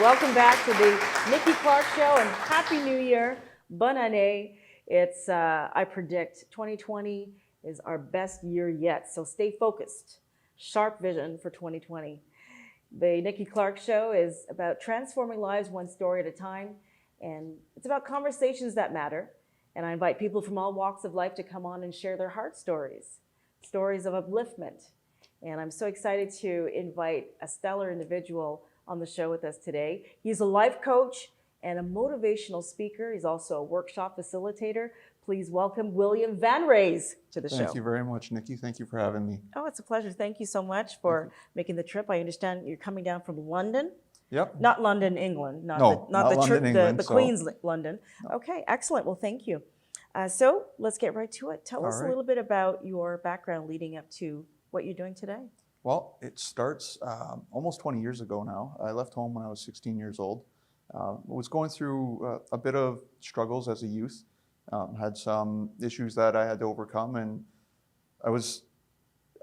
Welcome back to the Nikki Clarke Show and Happy New Year. Bonne année. It's, I predict 2020 is our best year yet. So stay focused. Sharp vision for 2020. The Nikki Clarke Show is about transforming lives one story at a time. And it's about conversations that matter. And I invite people from all walks of life to come on and share their heart stories, stories of upliftment. And I'm so excited to invite a stellar individual on the show with us today. He's a life coach and a motivational speaker. He's also a workshop facilitator. Please welcome William Vanraes to the show. Thank you very much, Nikki. Thank you for having me. Oh, it's a pleasure. Thank you so much for making the trip. I understand you're coming down from London. Yep. Not London, England. Not London, England, the Queen's London. No. Okay, excellent. Well, thank you. So let's get right to it. Tell us a little bit about your background leading up to what you're doing today. Well, it starts almost 20 years ago now. I left home when I was 16 years old. I was going through a bit of struggles as a youth. Had some issues that I had to overcome, and I was,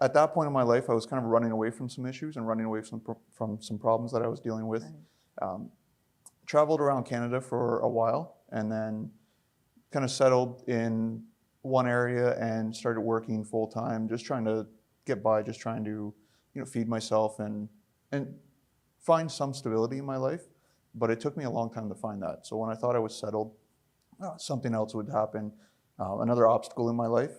at that point in my life, I was kind of running away from some issues and running away from some problems that I was dealing with. Right. Traveled around Canada for a while, and then kind of settled in one area and started working full time, just trying to get by, just trying to feed myself and find some stability in my life. But it took me a long time to find that. So when I thought I was settled, something else would happen. Another obstacle in my life,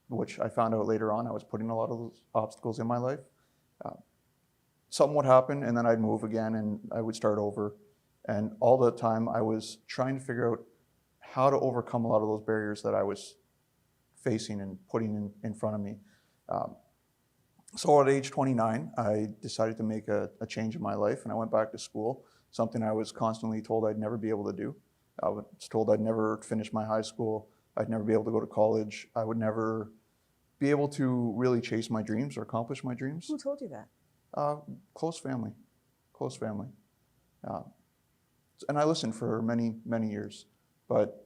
which I found out later on, I was putting a lot of those obstacles in my life. Something would happen, and then I'd move again, and I would start over. And all the time I was trying to figure out how to overcome a lot of those barriers that I was facing and putting in front of me. So at age 29, I decided to make a change in my life, and I went back to school, something I was constantly told I'd never be able to do. I was told I'd never finish my high school, I'd never be able to go to college, I would never be able to really chase my dreams or accomplish my dreams. Who told you that? Close family. And I listened for many, many years, but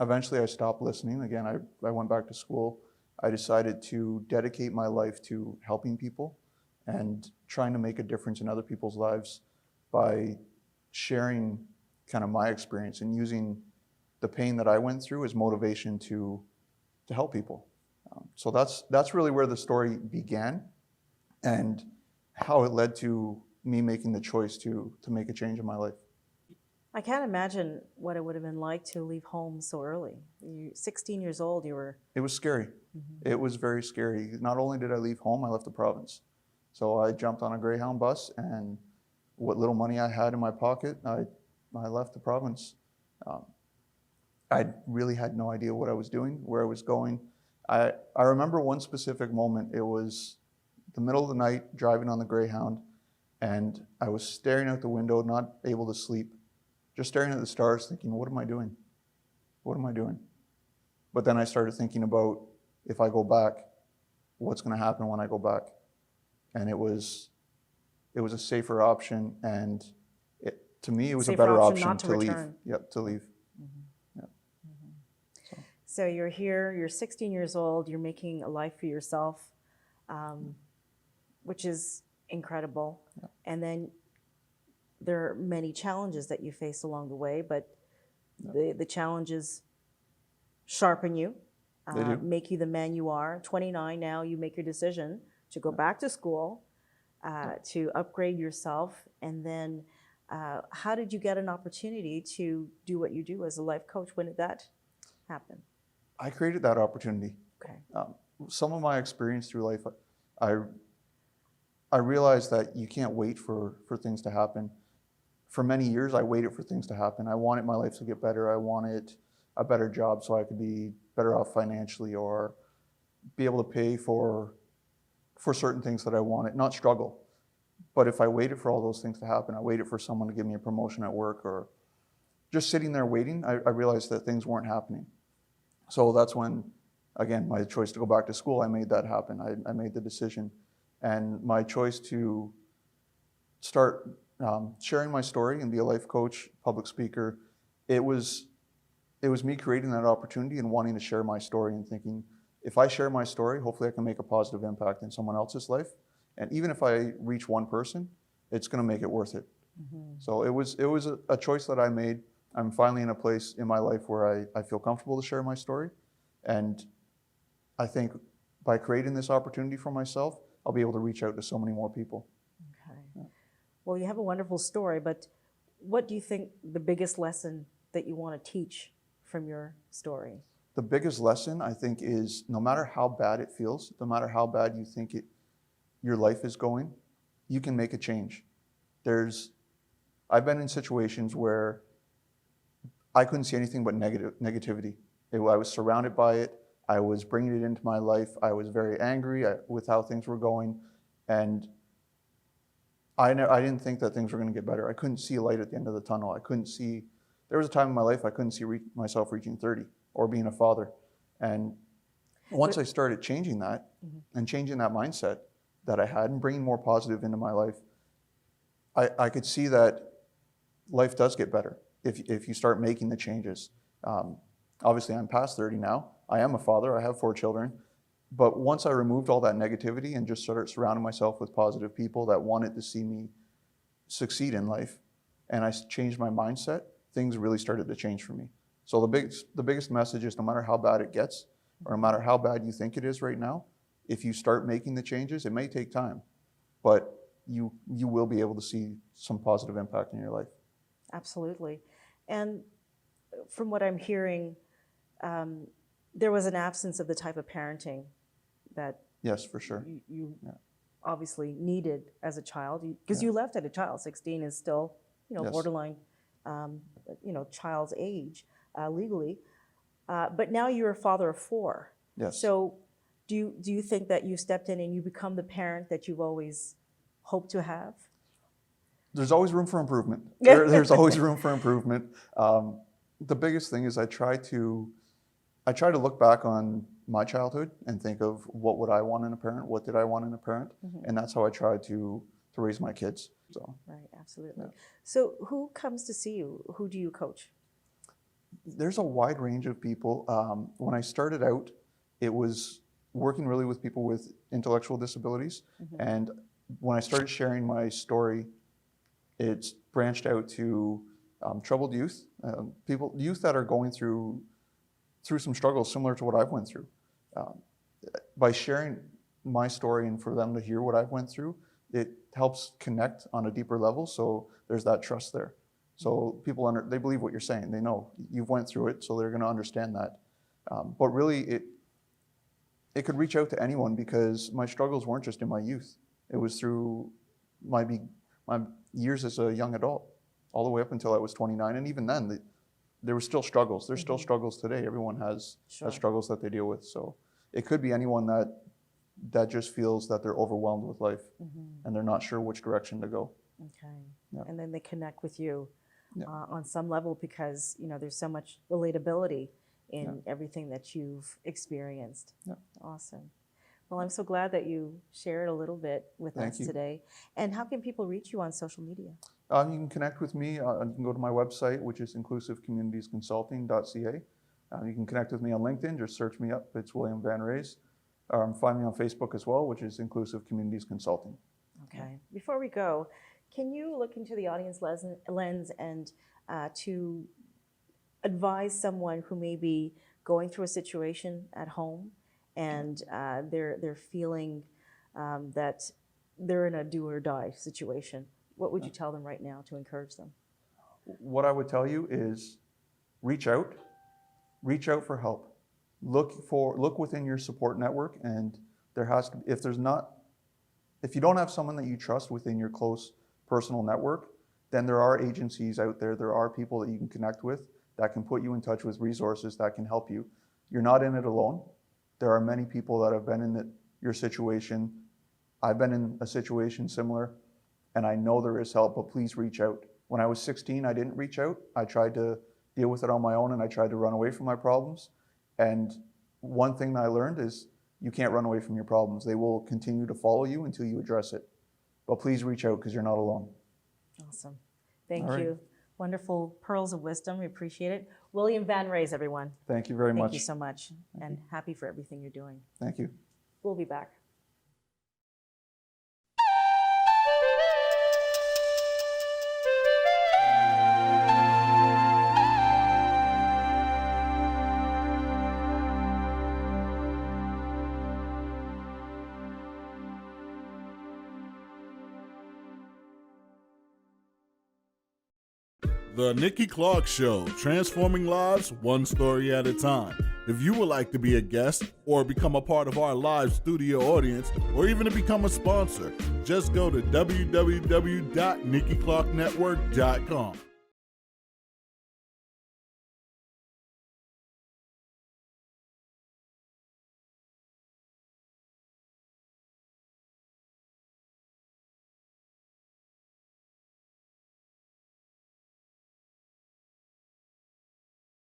eventually I stopped listening. Again, I went back to school. I decided to dedicate my life to helping people and trying to make a difference in other people's lives by sharing kind of my experience and using the pain that I went through as motivation to help people. So that's really where the story began and how it led to me making the choice to make a change in my life. I can't imagine what it would have been like to leave home so early. You're 16 years old, you were... It was scary. Mm-hmm. It was very scary. Not only did I leave home, I left the province. So I jumped on a Greyhound bus, and what little money I had in my pocket, I left the province. I really had no idea what I was doing, where I was going. I remember one specific moment. It was the middle of the night, driving on the Greyhound, and I was staring out the window, not able to sleep, just staring at the stars, thinking, what am I doing? What am I doing? But then I started thinking about, if I go back, what's going to happen when I go back? And it was a safer option, and to me, it was a better option to leave. Yep, to leave. Mm-hmm. Yep. Mm-hmm. So you're here, you're 16 years old, you're making a life for yourself, which is incredible. Yep. And then there are many challenges that you face along the way, but the challenges sharpen you, make you the man you are. 29 now, you make your decision to go back to school, to upgrade yourself, and then how did you get an opportunity to do what you do as a life coach? When did that happen? I created that opportunity. Okay. Some of my experience through life, I realized that you can't wait for things to happen. For many years, I waited for things to happen. I wanted my life to get better. I wanted a better job so I could be better off financially or be able to pay for certain things that I wanted, not struggle. But if I waited for all those things to happen, I waited for someone to give me a promotion at work or just sitting there waiting, I realized that things weren't happening. So that's when, again, my choice to go back to school, I made that happen. I made the decision. And my choice to start sharing my story and be a life coach, public speaker, it was me creating that opportunity and wanting to share my story and thinking, if I share my story, hopefully I can make a positive impact in someone else's life. And even if I reach one person, it's going to make it worth it. So it was a choice that I made. I'm finally in a place in my life where I feel comfortable to share my story. And I think by creating this opportunity for myself, I'll be able to reach out to so many more people. Okay. Well, you have a wonderful story, but what do you think the biggest lesson that you want to teach from your story? The biggest lesson, I think, is no matter how bad it feels, no matter how bad you think your life is going, you can make a change. I've been in situations where I couldn't see anything but negativity. I was surrounded by it. I was bringing it into my life. I was very angry with how things were going. And I didn't think that things were going to get better. I couldn't see a light at the end of the tunnel. There was a time in my life I couldn't see myself reaching 30 or being a father. And once I started changing that and changing that mindset that I had and bringing more positive into my life, I could see that life does get better if you start making the changes. Obviously, I'm past 30 now. I am a father. I have 4 children. But once I removed all that negativity and just started surrounding myself with positive people that wanted to see me succeed in life, and I changed my mindset, things really started to change for me. So the biggest message is no matter how bad it gets, or no matter how bad you think it is right now, if you start making the changes, it may take time, but you will be able to see some positive impact in your life. Absolutely. And from what I'm hearing, there was an absence of the type of parenting that Yes, for sure. you obviously needed as a child, because you left at a child. 16 is still, Yes. borderline, child's age legally. But now you're a father of 4. Yes. So do you think that you stepped in and you become the parent that you've always hoped to have? There's always room for improvement. There's always room for improvement. The biggest thing is I try to look back on my childhood and think of what would I want in a parent, what did I want in a parent, and that's how I try to raise my kids. So. Right, absolutely. Yeah. So who comes to see you? Who do you coach? There's a wide range of people. When I started out, it was working really with people with intellectual disabilities, and when I started sharing my story, it's branched out to troubled youth, youth that are going through some struggles similar to what I've went through. By sharing my story and for them to hear what I've went through, it helps connect on a deeper level. So there's that trust there. So people they believe what you're saying. They know you've went through it, so they're going to understand that. But really, it could reach out to anyone because my struggles weren't just in my youth. It was through my years as a young adult, all the way up until I was 29. And even then, there were still struggles. There's still struggles today. Everyone has struggles that they deal with. So it could be anyone that just feels that they're overwhelmed with life and they're not sure which direction to go. Okay. Yeah. And then they connect with you on some level because, there's so much relatability in everything that you've experienced. Yeah. Awesome. Well, I'm so glad that you shared a little bit with us today. And how can people reach you on social media? You can connect with me. You can go to my website, which is inclusivecommunitiesconsulting.ca. You can connect with me on LinkedIn. Just search me up. It's William Vanraes. Find me on Facebook as well, which is Inclusive Communities Consulting. Okay. Before we go, can you look into the audience lens and to advise someone who may be going through a situation at home and they're feeling that they're in a do or die situation? What would you tell them right now to encourage them? What I would tell you is reach out for help. Look within your support network, and if you don't have someone that you trust within your close personal network, then there are agencies out there. There are people that you can connect with that can put you in touch with resources that can help you. You're not in it alone. There are many people that have been in your situation. I've been in a situation similar, and I know there is help, but please reach out. When I was 16, I didn't reach out. I tried to deal with it on my own, and I tried to run away from my problems. And one thing that I learned is you can't run away from your problems. They will continue to follow you until you address it. But please reach out because you're not alone. Awesome. Thank you. Wonderful pearls of wisdom. We appreciate it. William Vanraes, everyone. Thank you very much. Thank you so much. And happy for everything you're doing. Thank you. We'll be back. The Nikki Clarke Show, transforming lives one story at a time. If you would like to be a guest or become a part of our live studio audience or even to become a sponsor, just go to www.NikkiClarkeNetwork.com.